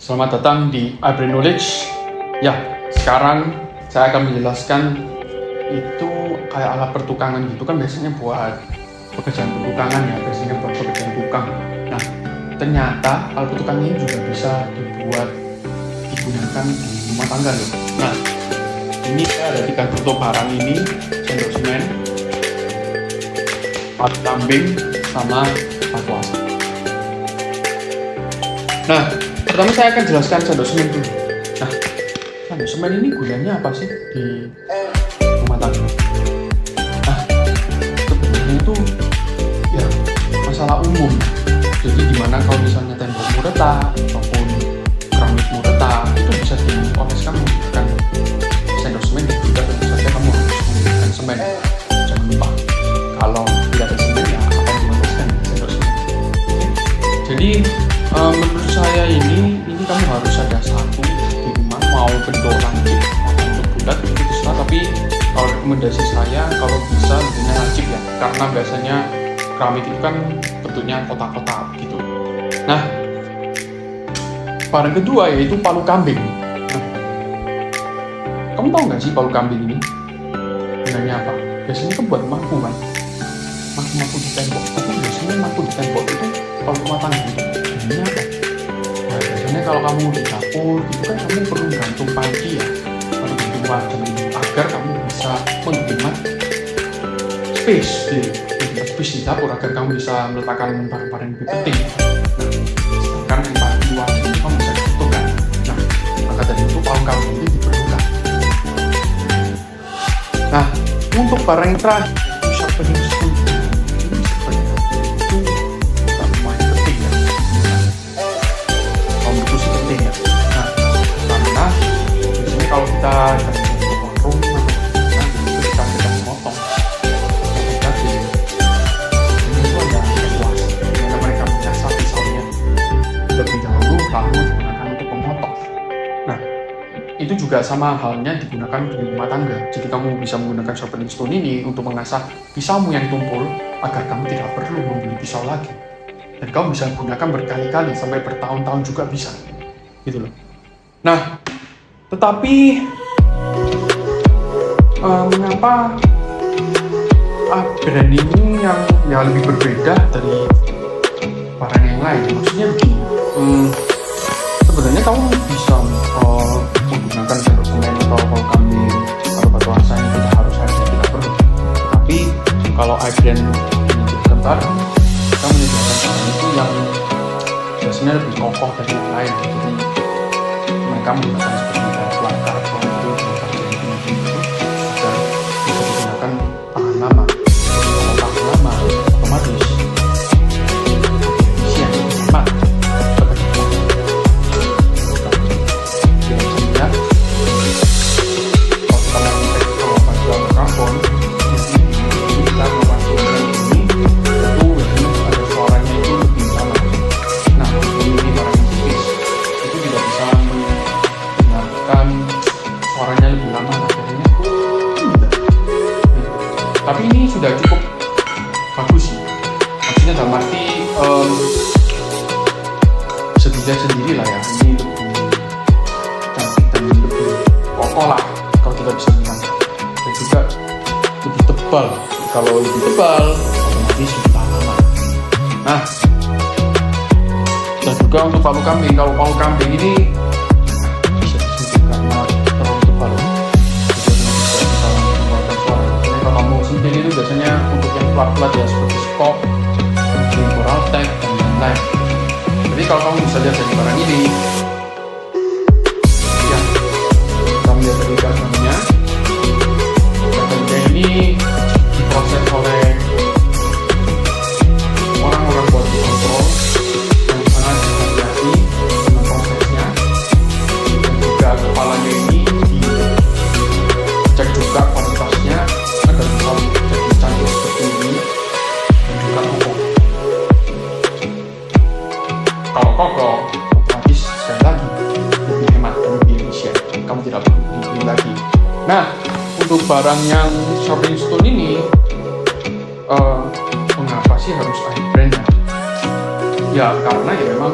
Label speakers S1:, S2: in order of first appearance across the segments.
S1: Selamat datang di iBrain Knowledge. Ya, sekarang saya akan menjelaskan itu kayak alat pertukangan gitu kan, biasanya buat pekerjaan pertukangan ya, biasanya buat pekerjaan tukang. Nah, ternyata alat pertukangan ini juga bisa digunakan di rumah tangga loh. Nah, ini saya ada 3 contoh barang ini: sendok semen, palu kambing, sama batu asap. Nah, pertama saya akan jelaskan sendok semen dulu. Nah, sendok semen ini gunanya apa sih di rumah tangga? Nah, sebenarnya itu ya masalah umum. Jadi gimana kalau misalnya tembokmu retak ataupun keramikmu retak, itu bisa dioleskan menggunakan sendok semen, dan juga tentu saja kamu harus menggunakan semen. Jangan lupa, kalau tidak ada semen ya akan dioleskan sendok semen. Jadi menurut saya ini kamu harus ada satu di rumah, mau bentuk lancip atau bentuk bulat itu terserah, tapi kalau rekomendasi saya kalau bisa bentuknya lancip ya, karena biasanya keramik itu kan bentuknya kotak-kotak gitu. Nah, barang kedua yaitu palu kambing. Nah, kamu tahu nggak sih palu kambing ini gunanya apa? Biasanya kan buat mangku kan, mangku di tembok. Tapi biasanya mangku di tembok itu kalau rumah tangga itu gunanya apa? Nah, biasanya kalau kamu di dapur itu kan kamu perlu gantung panci ya, atau gantung wajan agar kamu bisa menghemat space di dapur, agar kamu bisa meletakkan barang-barang yang lebih penting. Nah, sedangkan yang paling luas itu kamu bisa gantung kan. Nah, maka dari itu palu kambing ini diperlukan. Nah, untuk barang yang terakhir, sharpening spoon ini sebenarnya itu bukan lumayan penting ya. Kalau menurutku sih penting ya. Nah, karena biasanya kalau kita ke warung atau itu kita sedang memotong daging, ini itu ada kuas dimana mereka mengasah pisaunya lebih dahulu lalu digunakan untuk memotong. Nah, itu juga sama halnya digunakan di rumah tangga. Jadi kamu bisa menggunakan sharpening stone ini untuk mengasah pisaumu yang tumpul agar kamu tidak perlu membeli pisau lagi, dan kamu bisa gunakan berkali-kali sampai bertahun-tahun juga bisa gitu loh. Nah, tetapi mengapa brand ini yang lebih berbeda dari barang yang lain? Maksudnya begini, sebenarnya kamu bisa menggunakan sendok semen atau palu kambing atau batu asap yang tidak harus ada, tidak perlu. Tapi kalau iBrain menyediakan barang, kita menyediakan barang itu yang biasanya lebih kokoh dari yang lain. Jadi mereka menggunakan seperti pelakar atau itu pelakar jadi itu agar bisa digunakan tahan lama. Kalau tahan lama, otomatis efisien, hemat. Tapi ini sudah cukup bagus sih, maksudnya dalam arti bisa dilihat sendiri lah ya, ini lebih cantik dan lebih kokoh lah kalau kita bisa bilang, dan juga lebih tebal. Kalau lebih tebal otomatis lebih tahan lama. Nah, dan juga untuk palu kambing, kalau palu kambing ini bisa disentuh karena terlalu tebal. Sendiri itu biasanya untuk yang plat-plat ya, seperti skop, Coraltech, dan lain-lain. Jadi kalau kamu bisa lihat dari barang ini ya, kamu lihat dari dalamnya ini diproses oleh orang-orang quality control yang sangat hati-hati dengan prosesnya, dan juga kepalanya ini dicek juga kualitasnya agar bisa jadi cantik seperti ini dan juga kokoh. Kalau kokoh, otomatis sekali lagi lebih hemat dan lebih efisien, kamu tidak perlu beli lagi. Nah, untuk barang yang sharpening stone ini, mengapa sih harus iBrain ya? Ya karena ya memang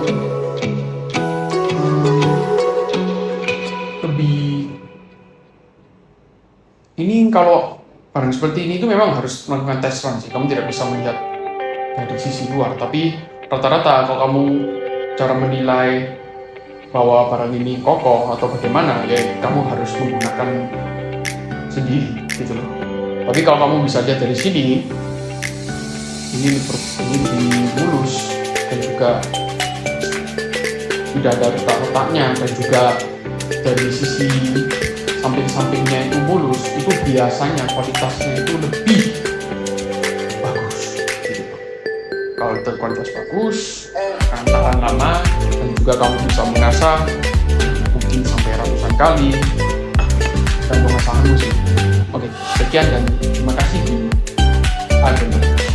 S1: mungkin kalau barang seperti ini itu memang harus melakukan tes run sih. Kamu tidak bisa melihat dari sisi luar, tapi rata-rata kalau kamu cara menilai bahwa barang ini kokoh atau bagaimana, ya kamu harus menggunakan sendiri gitu loh. Tapi kalau kamu bisa lihat dari sini, ini lebih mulus dan juga tidak ada retak-retaknya, dan juga dari sisi samping-sampingnya itu mulus, itu biasanya kualitasnya itu lebih bagus gitu. Kalau itu kualitas bagus, akan tahan lama, dan juga kamu bisa mengasah mungkin sampai ratusan kali dan pemasangan musik. Oke, sekian dan terima kasih di akhir.